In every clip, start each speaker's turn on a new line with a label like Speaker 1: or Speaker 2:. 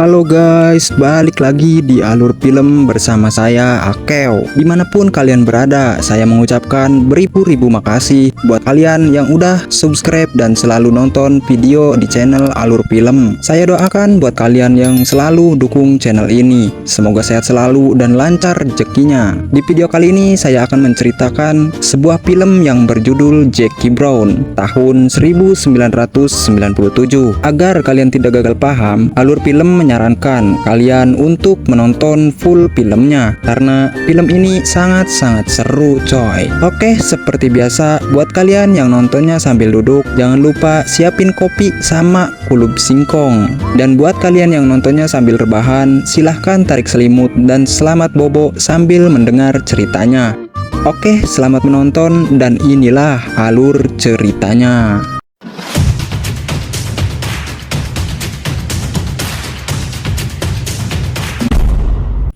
Speaker 1: Halo guys, balik lagi di Alur Film bersama saya Akeo. Dimanapun kalian berada, saya mengucapkan beribu-ribu makasih buat kalian yang udah subscribe dan selalu nonton video di channel Alur Film. Saya doakan buat kalian yang selalu dukung channel ini, semoga sehat selalu dan lancar rezekinya. Di video kali ini saya akan menceritakan sebuah film yang berjudul Jackie Brown tahun 1997. Agar kalian tidak gagal paham, Alur Film menyarankan kalian untuk menonton full filmnya karena film ini sangat-sangat seru coy. Oke, seperti biasa buat kalian yang nontonnya sambil duduk, jangan lupa siapin kopi sama kulub singkong. Dan buat kalian yang nontonnya sambil rebahan, silahkan tarik selimut dan selamat bobo sambil mendengar ceritanya. Oke, selamat menonton dan inilah alur ceritanya.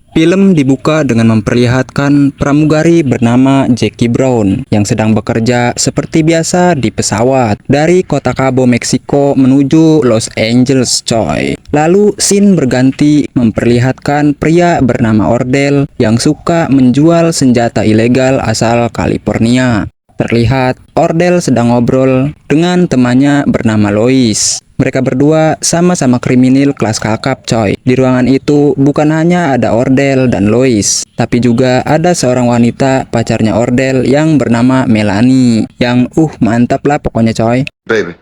Speaker 1: Film dibuka dengan memperlihatkan pramugari bernama Jackie Brown yang sedang bekerja seperti biasa di pesawat dari kota Cabo, Meksiko menuju Los Angeles coy. Lalu scene berganti memperlihatkan pria bernama Ordell yang suka menjual senjata ilegal asal California. Terlihat Ordell sedang ngobrol dengan temannya bernama Lois. Mereka berdua sama-sama kriminal kelas kakap coy. Di ruangan itu bukan hanya ada Ordell dan Lois, tapi juga ada seorang wanita pacarnya Ordell yang bernama Melanie. Yang mantap lah pokoknya coy.
Speaker 2: Baby,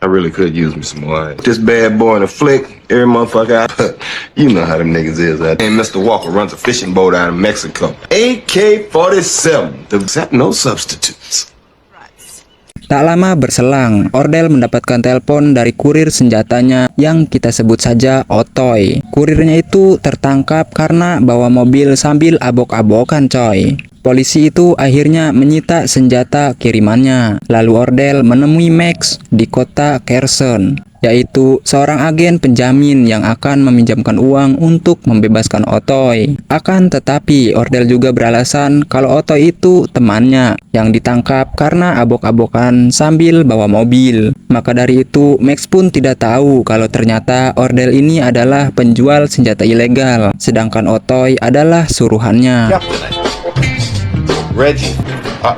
Speaker 2: I really could use me some wine. This bad boy in a flick, every motherfucker out. You know how them niggas is. And Mr. Walker runs a fishing boat out of Mexico. AK-47. That no substitutes.
Speaker 1: Tak lama berselang, Ordell mendapatkan telepon dari kurir senjatanya yang kita sebut saja Otoy. Kurirnya itu tertangkap karena bawa mobil sambil abok-abokan coy. Polisi itu akhirnya menyita senjata kirimannya. Lalu Ordell menemui Max di kota Carson, yaitu seorang agen penjamin yang akan meminjamkan uang untuk membebaskan Otoy. Akan tetapi Ordell juga beralasan kalau Otoy itu temannya yang ditangkap karena abok-abokan sambil bawa mobil. Maka dari itu Max pun tidak tahu kalau ternyata Ordell ini adalah penjual senjata ilegal, sedangkan Otoy adalah suruhannya.
Speaker 2: Reggie,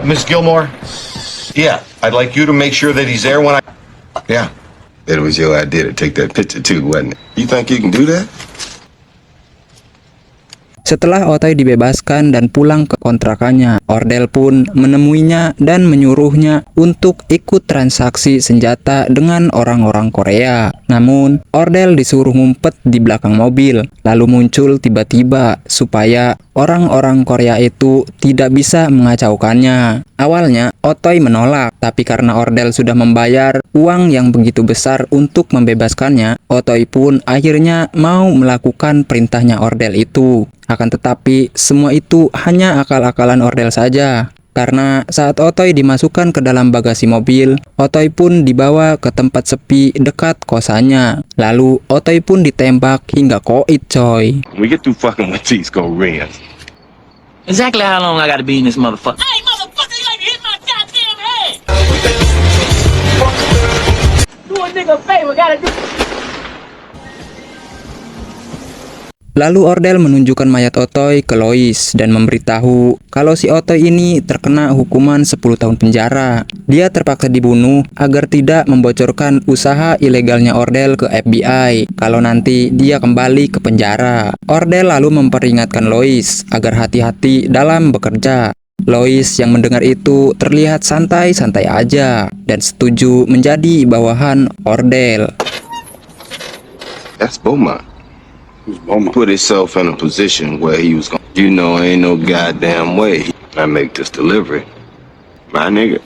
Speaker 2: Miss Gilmore? Yeah, I'd like you to make sure that he's there when I... Yeah, it was your idea to take that picture too, wasn't it? You think you can do that?
Speaker 1: Setelah Otoy dibebaskan dan pulang ke kontrakannya, Ordell pun menemuinya dan menyuruhnya untuk ikut transaksi senjata dengan orang-orang Korea. Namun, Ordell disuruh ngumpet di belakang mobil, lalu muncul tiba-tiba supaya orang-orang Korea itu tidak bisa mengacaukannya. Awalnya, Otoy menolak, tapi karena Ordell sudah membayar uang yang begitu besar untuk membebaskannya, Otoy pun akhirnya mau melakukan perintahnya Ordell itu. Akan tetapi, semua itu hanya akal-akalan Ordell saja. Karena saat Otoy dimasukkan ke dalam bagasi mobil, Otoy pun dibawa ke tempat sepi dekat kosannya. Lalu, Otoy pun ditembak hingga koit coy.
Speaker 2: We get through fucking with these Koreans.
Speaker 3: Exactly how long I gotta be in this motherfucker?
Speaker 4: Hey, motherfucker, you ain't hit my goddamn head! Do a nigga a favor, gotta do...
Speaker 1: Lalu Ordell menunjukkan mayat Otoy ke Lois dan memberitahu kalau si Otoy ini terkena hukuman 10 tahun penjara. Dia terpaksa dibunuh agar tidak membocorkan usaha ilegalnya Ordell ke FBI kalau nanti dia kembali ke penjara. Ordell lalu memperingatkan Lois agar hati-hati dalam bekerja. Lois yang mendengar itu terlihat santai-santai aja dan setuju menjadi bawahan Ordell.
Speaker 2: That's Beaumont. Put himself in a position where he was going, you know, ain't no goddamn way I make this delivery. My nigga.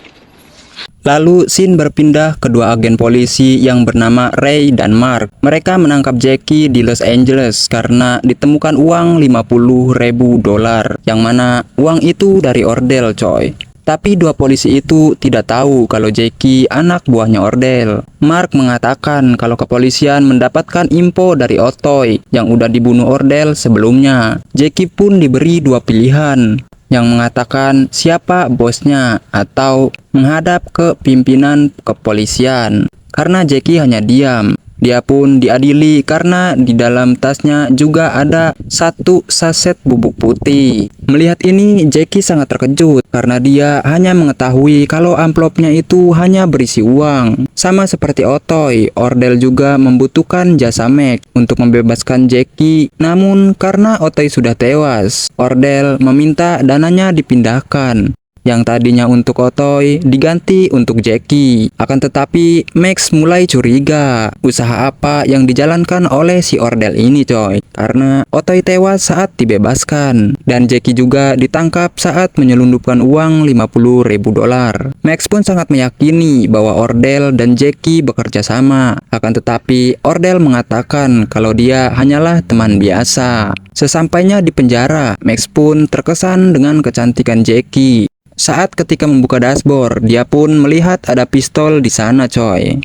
Speaker 1: Lalu scene berpindah ke dua agen polisi yang bernama Ray dan Mark. Mereka menangkap Jackie di Los Angeles karena ditemukan uang $50.000, yang mana uang itu dari Ordell coy. Tapi dua polisi itu tidak tahu kalau Jackie anak buahnya Ordell. Mark mengatakan kalau kepolisian mendapatkan info dari Otoy yang udah dibunuh Ordell sebelumnya. Jackie pun diberi dua pilihan, yang mengatakan siapa bosnya atau menghadap ke pimpinan kepolisian. Karena Jackie hanya diam, Dia pun diadili karena di dalam tasnya juga ada 1 saset bubuk putih. Melihat ini, Jackie sangat terkejut karena dia hanya mengetahui kalau amplopnya itu hanya berisi uang. Sama seperti Otoy, Ordel juga membutuhkan jasa Max untuk membebaskan Jackie. Namun karena Otoy sudah tewas, Ordel meminta dananya dipindahkan. Yang tadinya untuk Otoy diganti untuk Jackie. Akan tetapi Max mulai curiga usaha apa yang dijalankan oleh si Ordel ini coy. Karena Otoy tewas saat dibebaskan dan Jackie juga ditangkap saat menyelundupkan uang $50.000. Max pun sangat meyakini bahwa Ordel dan Jackie bekerja sama. Akan tetapi Ordel mengatakan kalau dia hanyalah teman biasa. Sesampainya di penjara, Max pun terkesan dengan kecantikan Jackie. Saat ketika membuka dashboard, dia pun melihat ada pistol di sana, coy.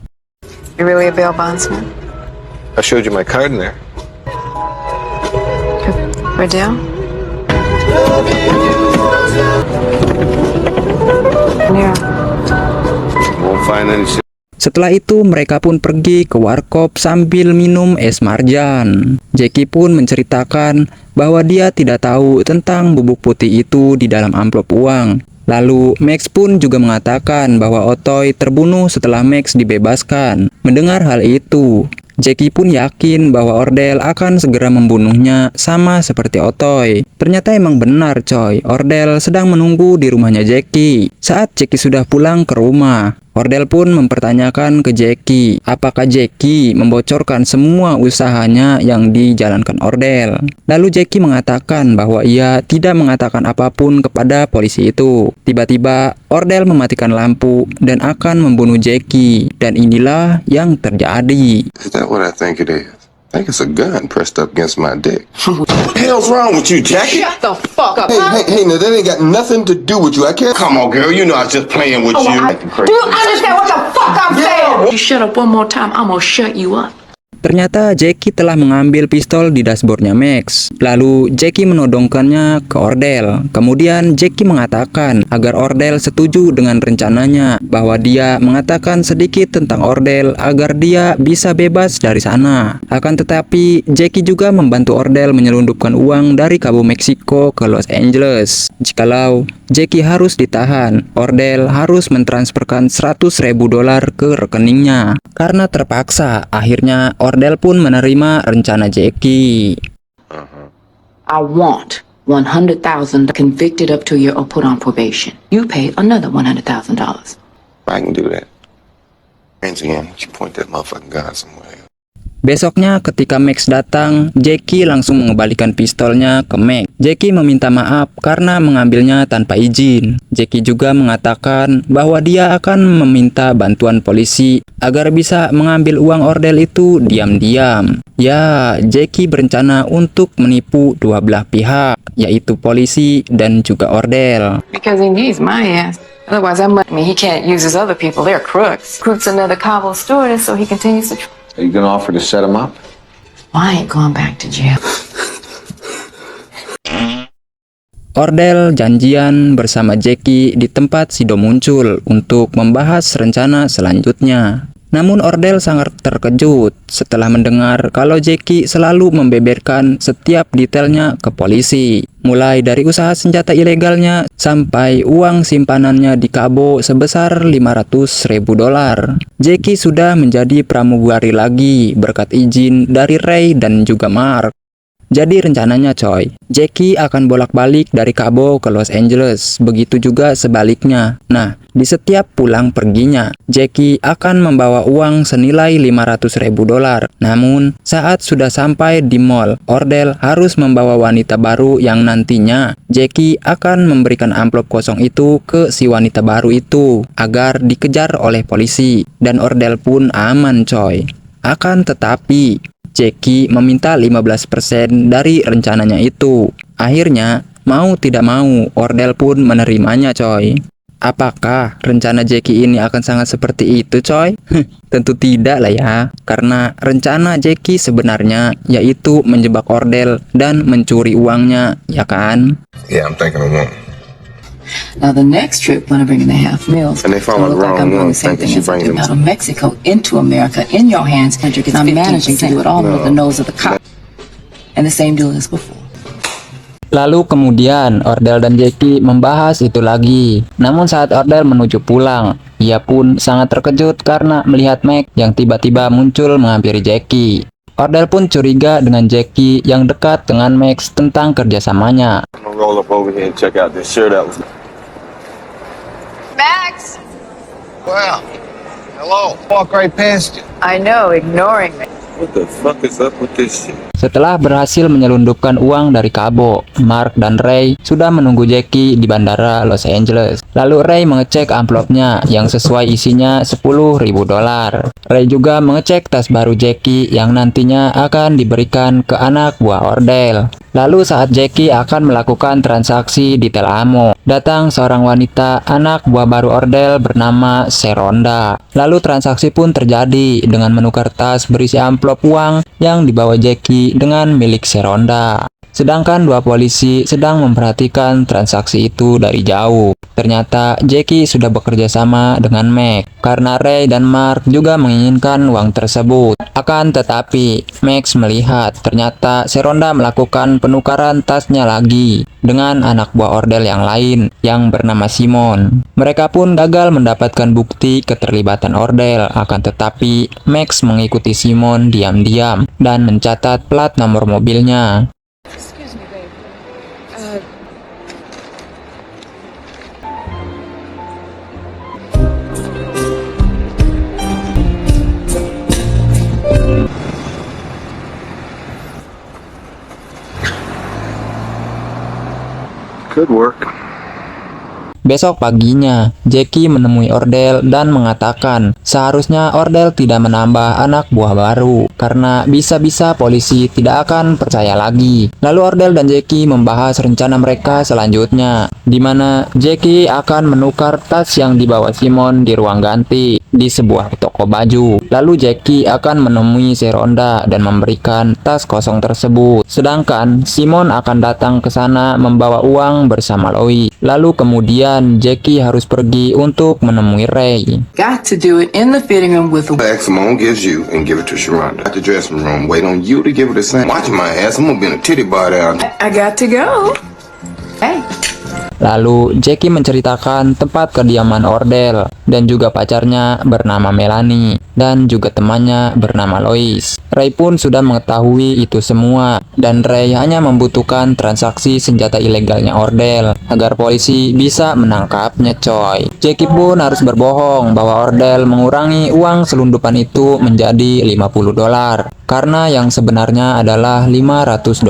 Speaker 5: You're really a bail bondsman?
Speaker 2: I showed you my card in there.
Speaker 5: Riddell? Yeah.
Speaker 2: Won't find any shit.
Speaker 1: Setelah itu mereka pun pergi ke warkop sambil minum es marjan. Jackie pun menceritakan bahwa dia tidak tahu tentang bubuk putih itu di dalam amplop uang. Lalu Max pun juga mengatakan bahwa Otoy terbunuh setelah Max dibebaskan. Mendengar hal itu, Jackie pun yakin bahwa Ordel akan segera membunuhnya sama seperti Otoy. Ternyata emang benar coy, Ordel sedang menunggu di rumahnya Jackie. Saat Jackie sudah pulang ke rumah, Ordel pun mempertanyakan ke Jackie, apakah Jackie membocorkan semua usahanya yang dijalankan Ordel. Lalu Jackie mengatakan bahwa ia tidak mengatakan apapun kepada polisi itu. Tiba-tiba Ordel mematikan lampu dan akan membunuh Jackie. Dan inilah yang terjadi.
Speaker 2: Is that what I think it is? I think it's a gun pressed up against my dick. What the hell's wrong with you, Jackie?
Speaker 5: Shut the fuck up.
Speaker 2: Hey, now that ain't got nothing to do with you. I can't. Come on, girl. You know I was just playing with you.
Speaker 5: Do you understand what the fuck I'm saying? You shut up one more time, I'm gonna shut you up.
Speaker 1: Ternyata Jackie telah mengambil pistol di dashboardnya Max. Lalu Jackie menodongkannya ke Ordel. Kemudian Jackie mengatakan agar Ordel setuju dengan rencananya, bahwa dia mengatakan sedikit tentang Ordel agar dia bisa bebas dari sana. Akan tetapi Jackie juga membantu Ordel menyelundupkan uang dari Cabo Meksiko ke Los Angeles. Jikalau Jackie harus ditahan, Ordel harus mentransferkan $100.000 ke rekeningnya. Karena terpaksa, akhirnya Ordel pun menerima rencana Jackie.
Speaker 5: I want 100,000 convicted up to year or put on probation. You pay another $100,000.
Speaker 2: I can do that. Hands again. You point that motherfucking gun somewhere.
Speaker 1: Besoknya ketika Max datang, Jackie langsung mengembalikan pistolnya ke Max. Jackie meminta maaf karena mengambilnya tanpa izin. Jackie juga mengatakan bahwa dia akan meminta bantuan polisi agar bisa mengambil uang Ordel itu diam-diam. Ya, Jackie berencana untuk menipu dua belah pihak, yaitu polisi dan juga Ordel.
Speaker 5: Because he needs my ass. Otherwise, he can't use his other people. They're crooks. Crooks another Cabo stewardess, so he continues to.
Speaker 6: Are you gonna offer to set him up?
Speaker 5: I ain't going back to jail.
Speaker 1: Ordel janjian bersama Jackie di tempat Sido muncul untuk membahas rencana selanjutnya. Namun Ordel sangat terkejut setelah mendengar kalau Jackie selalu membeberkan setiap detailnya ke polisi. Mulai dari usaha senjata ilegalnya sampai uang simpanannya di Cabo sebesar $500.000. Jackie sudah menjadi pramugari lagi berkat izin dari Ray dan juga Mark. Jadi rencananya coy, Jackie akan bolak-balik dari Cabo ke Los Angeles, begitu juga sebaliknya. Nah, di setiap pulang perginya, Jackie akan membawa uang senilai $500.000. Namun, saat sudah sampai di mall, Ordel harus membawa wanita baru yang nantinya Jackie akan memberikan amplop kosong itu ke si wanita baru itu agar dikejar oleh polisi. Dan Ordel pun aman coy. Akan tetapi Jackie meminta 15% dari rencananya itu. Akhirnya, mau tidak mau, Ordel pun menerimanya coy. Apakah rencana Jackie ini akan sangat seperti itu coy? Tentu tidak lah ya. Karena rencana Jackie sebenarnya yaitu menjebak Ordel dan mencuri uangnya, ya kan?
Speaker 2: Yeah, I'm thinking of one.
Speaker 5: Now the next trip, when I bring in the half meals,
Speaker 2: And they found
Speaker 5: it'll
Speaker 2: the
Speaker 5: look like
Speaker 2: wrong
Speaker 5: I'm doing
Speaker 2: one,
Speaker 5: the same
Speaker 2: thinking
Speaker 5: thing
Speaker 2: she
Speaker 5: as I
Speaker 2: bringing
Speaker 5: did
Speaker 2: them.
Speaker 5: out of Mexico into America in your hands, and I'm managing to do it all under the nose of the cop. And the same deal as before.
Speaker 7: Lalu kemudian Ordell dan Jackie membahas itu lagi. Namun saat Ordell menuju pulang, ia pun sangat terkejut karena melihat Max yang tiba-tiba muncul menghampiri Jackie. Ordell pun curiga dengan Jackie yang dekat dengan Max tentang kerjasamanya.
Speaker 2: I'm gonna roll up over here and check out this shirt out.
Speaker 8: Max!
Speaker 9: Well, hello. Walk right past you.
Speaker 8: I know, ignoring me.
Speaker 2: What the fuck is up with this shit?
Speaker 7: Setelah berhasil menyelundupkan uang dari Cabo, Mark dan Ray sudah menunggu Jackie di bandara Los Angeles. Lalu Ray mengecek amplopnya yang sesuai isinya $10.000. Ray juga mengecek tas baru Jackie yang nantinya akan diberikan ke anak buah Ordell. Lalu saat Jackie akan melakukan transaksi di Tel Amo, datang seorang wanita anak buah baru Ordell bernama Seronda. Lalu transaksi pun terjadi dengan menukar tas berisi amplop uang yang dibawa Jackie dengan milik Seronda. Sedangkan dua polisi sedang memperhatikan transaksi itu dari jauh. Ternyata Jackie sudah bekerja sama dengan Max karena Ray dan Mark juga menginginkan uang tersebut. Akan tetapi Max melihat ternyata Seronda melakukan penukaran tasnya lagi dengan anak buah Ordell yang lain yang bernama Simon. Mereka pun gagal mendapatkan bukti keterlibatan Ordell. Akan tetapi Max mengikuti Simon diam-diam dan mencatat plat nomor mobilnya.
Speaker 8: Excuse me, babe.
Speaker 2: Could work.
Speaker 7: Besok paginya, Jackie menemui Ordell dan mengatakan seharusnya Ordell tidak menambah anak buah baru karena bisa-bisa polisi tidak akan percaya lagi. Lalu Ordell dan Jackie membahas rencana mereka selanjutnya, di mana Jackie akan menukar tas yang dibawa Simon di ruang ganti di sebuah toko baju. Lalu Jackie akan menemui Seronda dan memberikan tas kosong tersebut. Sedangkan Simon akan datang ke sana membawa uang bersama Lois. Lalu kemudian Jackie harus pergi untuk menemui Ray.
Speaker 5: Got to do it in the fitting room with the
Speaker 2: Bag Simone gives you and give it to Sharonda. At the dressing room, wait on you to give her the same. Watch my ass, I'm gonna be in a titty bar down.
Speaker 5: I got to go. Hey.
Speaker 7: Lalu Jackie menceritakan tempat kediaman Ordell dan juga pacarnya bernama Melanie dan juga temannya bernama Lois. Ray pun sudah mengetahui itu semua dan Ray hanya membutuhkan transaksi senjata ilegalnya Ordell agar polisi bisa menangkapnya coy. Jackie pun harus berbohong bahwa Ordell mengurangi uang selundupan itu menjadi $50 karena yang sebenarnya adalah $500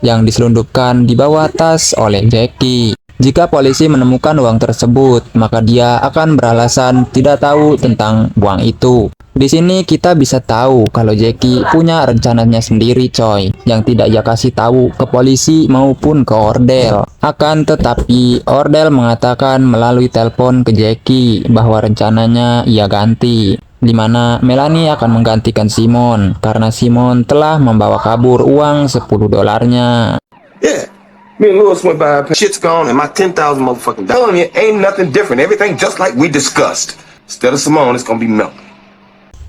Speaker 7: yang diselundupkan di bawah tas oleh Jackie. Jika polisi menemukan uang tersebut, maka dia akan beralasan tidak tahu tentang uang itu. Di sini kita bisa tahu kalau Jackie punya rencananya sendiri coy, yang tidak ia kasih tahu ke polisi maupun ke Ordell. Akan tetapi Ordell mengatakan melalui telepon ke Jackie bahwa rencananya ia ganti, di mana Melanie akan menggantikan Simon karena Simon telah membawa kabur uang $10-nya.
Speaker 2: Yeah. Me and Lewis went by. Shit's gone, and my 10,000 motherfucking dollars. Ain't nothing different. Everything just like we discussed. Instead of Simone, it's gonna be Mel.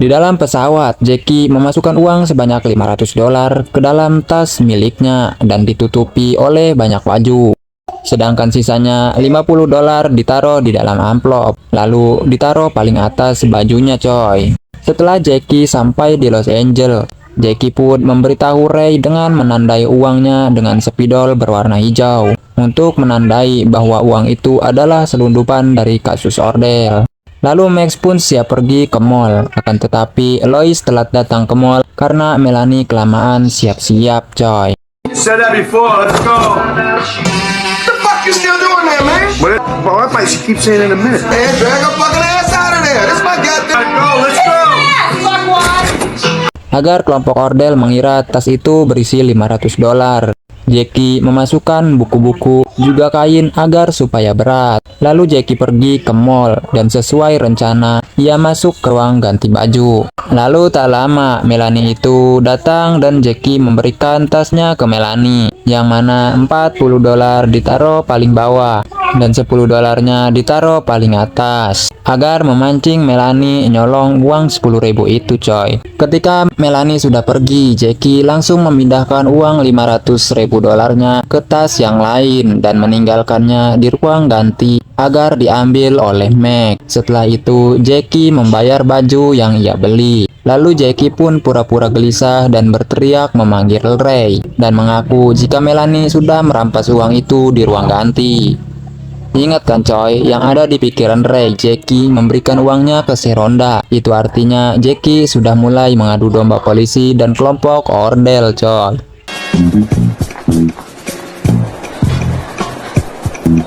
Speaker 7: Di dalam pesawat, Jackie memasukkan uang sebanyak $500 ke dalam tas miliknya dan ditutupi oleh banyak baju. Sedangkan sisanya $50 ditaruh di dalam amplop, lalu ditaruh paling atas bajunya coy. Setelah Jackie sampai di Los Angeles, Jackie pun memberitahu Ray dengan menandai uangnya dengan spidol berwarna hijau untuk menandai bahwa uang itu adalah selundupan dari kasus Ordell. Lalu Max pun siap pergi ke mall, akan tetapi Lois telat datang ke mall karena Melanie kelamaan siap-siap coy.
Speaker 2: Said that before. Let's go. The fuck you still doing there, man? Well, I might keep saying in a minute. Man, drag her fucking ass out of there. This my goddamn. Go, let's go.
Speaker 7: Agar kelompok Ordell mengira tas itu berisi $500. Jackie memasukkan buku-buku juga kain agar supaya berat. Lalu Jackie pergi ke mall dan sesuai rencana ia masuk ke ruang ganti baju. Lalu tak lama Melanie itu datang dan Jackie memberikan tasnya ke Melanie, yang mana $40 ditaruh paling bawah dan 10 dolarnya ditaruh paling atas agar memancing Melanie nyolong uang 10.000 itu coy. Ketika Melanie sudah pergi, Jackie langsung memindahkan uang 500.000 dolarnya ke tas yang lain dan meninggalkannya di ruang ganti agar diambil oleh Meg. Setelah itu Jackie membayar baju yang ia beli. Lalu Jackie pun pura-pura gelisah dan berteriak memanggil Ray dan mengaku jika Melanie sudah merampas uang itu di ruang ganti. Ingat kan coy, yang ada di pikiran Ray, Jackie memberikan uangnya ke Seronda. Itu artinya Jackie sudah mulai mengadu domba polisi dan kelompok ordel coy.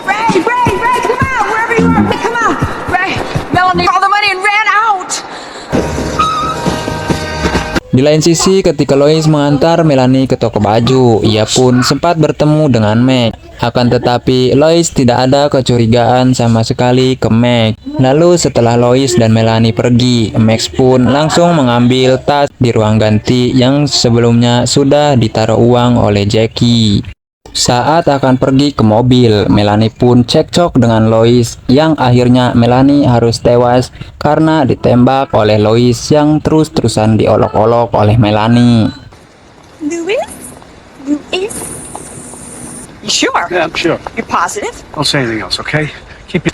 Speaker 8: Ray, come out! Wherever you are, come out! Ray, Melanie, all the money and ran out!
Speaker 7: Di lain sisi, ketika Lois mengantar Melanie ke toko baju, ia pun sempat bertemu dengan Meg. Akan tetapi, Lois tidak ada kecurigaan sama sekali ke Meg. Lalu setelah Lois dan Melanie pergi, Max pun langsung mengambil tas di ruang ganti yang sebelumnya sudah ditaruh uang oleh Jackie. Saat akan pergi ke mobil, Melanie pun cekcok dengan Lois yang akhirnya Melanie harus tewas karena ditembak oleh Lois yang terus-terusan diolok-olok oleh Melanie.
Speaker 8: Louis? You sure?
Speaker 9: Yeah, I'm sure.
Speaker 8: You're positive?
Speaker 9: Don't say anything else, okay? Keep it.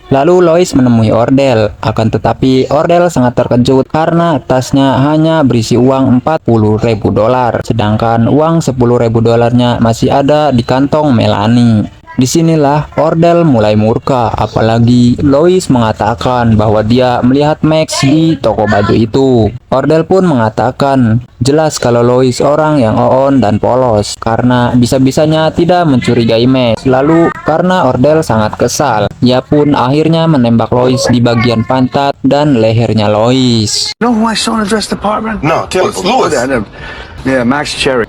Speaker 7: Lalu Lois menemui Ordel, akan tetapi Ordel sangat terkejut karena tasnya hanya berisi uang 40.000 dolar, sedangkan uang 10.000 dolarnya masih ada di kantong Melanie. Disinilah Ordel mulai murka, apalagi Lois mengatakan bahwa dia melihat Max di toko baju itu. Ordel pun mengatakan, jelas kalau Lois orang yang oon dan polos, karena bisa-bisanya tidak mencurigai Max. Lalu karena Ordel sangat kesal, ia pun akhirnya menembak Lois di bagian pantat dan lehernya Lois.
Speaker 9: You know who I saw in the dress department?
Speaker 2: No, tell us, Lewis.
Speaker 9: Yeah, Max Cherry.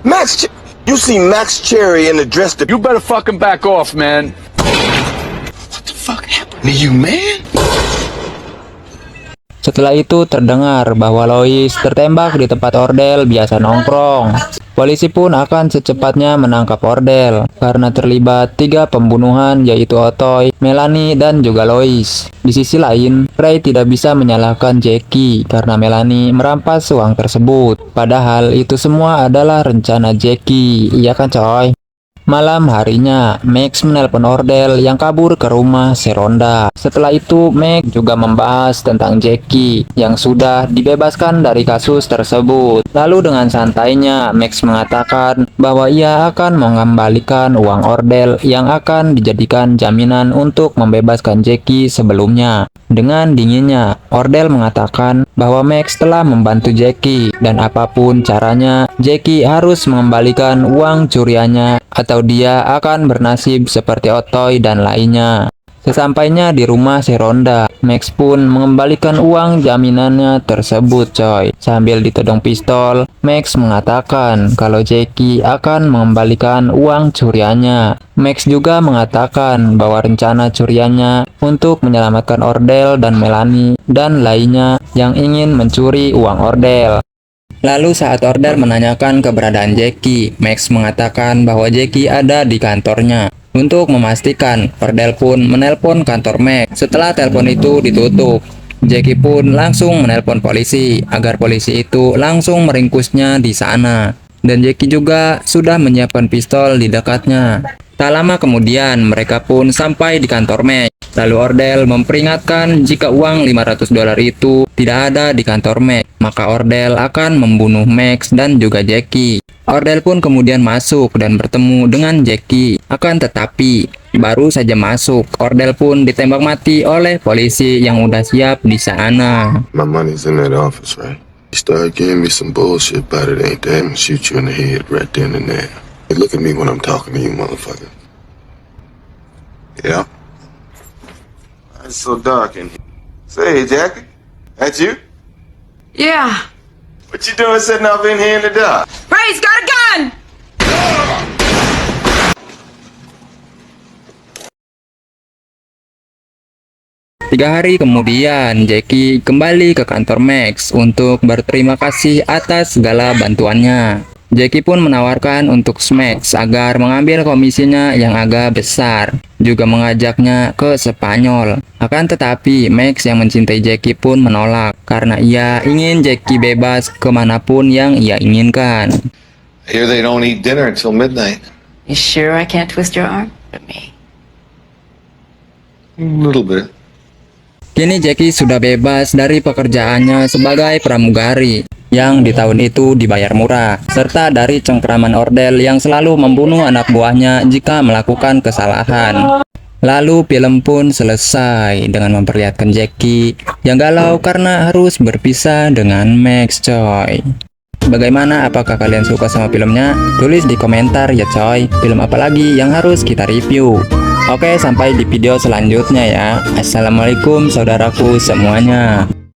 Speaker 2: You see Max Cherry in the dress that...
Speaker 9: You better fucking back off, man.
Speaker 2: What the fuck happened to you, man?
Speaker 7: Setelah itu terdengar bahwa Lois tertembak di tempat Ordel biasa nongkrong. Polisi pun akan secepatnya menangkap Ordel karena terlibat 3 pembunuhan yaitu Otoy, Melanie, dan juga Lois. Di sisi lain, Ray tidak bisa menyalahkan Jackie karena Melanie merampas uang tersebut. Padahal itu semua adalah rencana Jackie, iya kan coy? Malam harinya, Max menelpon Ordel yang kabur ke rumah Seronda. Setelah itu, Max juga membahas tentang Jackie yang sudah dibebaskan dari kasus tersebut. Lalu dengan santainya, Max mengatakan bahwa ia akan mengembalikan uang Ordel yang akan dijadikan jaminan untuk membebaskan Jackie sebelumnya. Dengan dinginnya, Ordel mengatakan bahwa Max telah membantu Jackie dan apapun caranya, Jackie harus mengembalikan uang curiannya atau dia akan bernasib seperti Otoy dan lainnya. Sesampainya di rumah Seronda, Max pun mengembalikan uang jaminannya tersebut coy. Sambil ditodong pistol, Max mengatakan kalau Jackie akan mengembalikan uang curiannya. Max juga mengatakan bahwa rencana curiannya untuk menyelamatkan Ordel dan Melanie dan lainnya yang ingin mencuri uang Ordel. Lalu saat Ordel menanyakan keberadaan Jackie, Max mengatakan bahwa Jackie ada di kantornya. Untuk memastikan, Ordel pun menelpon kantor Max. Setelah telepon itu ditutup, Jackie pun langsung menelpon polisi agar polisi itu langsung meringkusnya di sana. Dan Jackie juga sudah menyiapkan pistol di dekatnya. Tak lama kemudian, mereka pun sampai di kantor Max. Lalu Ordel memperingatkan jika uang 500 dolar itu tidak ada di kantor Max, maka Ordel akan membunuh Max dan juga Jackie. Ordel pun kemudian masuk dan bertemu dengan Jackie. Akan tetapi, baru saja masuk, Ordel pun ditembak mati oleh polisi yang udah siap di sana.
Speaker 2: My money's in that office, right? You start giving me some bullshit about it, ain't that? And shoot you in the head right then and there. Hey, look at me when I'm talking to you, motherfucker. Yeah? It's so dark in here. Say, Jackie, that you?
Speaker 8: Yeah.
Speaker 2: What you doing sitting up in here in the dark?
Speaker 8: Ray's got a gun!
Speaker 7: 3 hari kemudian, Jackie kembali ke kantor Max untuk berterima kasih atas segala bantuannya. Jackie pun menawarkan untuk Max agar mengambil komisinya yang agak besar, juga mengajaknya ke Spanyol. Akan tetapi Max yang mencintai Jackie pun menolak karena ia ingin Jackie bebas kemanapun yang ia inginkan.
Speaker 6: I hear they don't eat dinner until midnight.
Speaker 5: You sure I can't twist your arm for me?
Speaker 6: A little bit.
Speaker 7: Kini Jackie sudah bebas dari pekerjaannya sebagai pramugari yang di tahun itu dibayar murah, serta dari cengkraman ordel yang selalu membunuh anak buahnya jika melakukan kesalahan. Lalu film pun selesai dengan memperlihatkan Jackie yang galau karena harus berpisah dengan Max, coy. Bagaimana, apakah kalian suka sama filmnya? Tulis di komentar ya coy, film apa lagi yang harus kita review. Oke, sampai di video selanjutnya ya. Assalamualaikum saudaraku semuanya.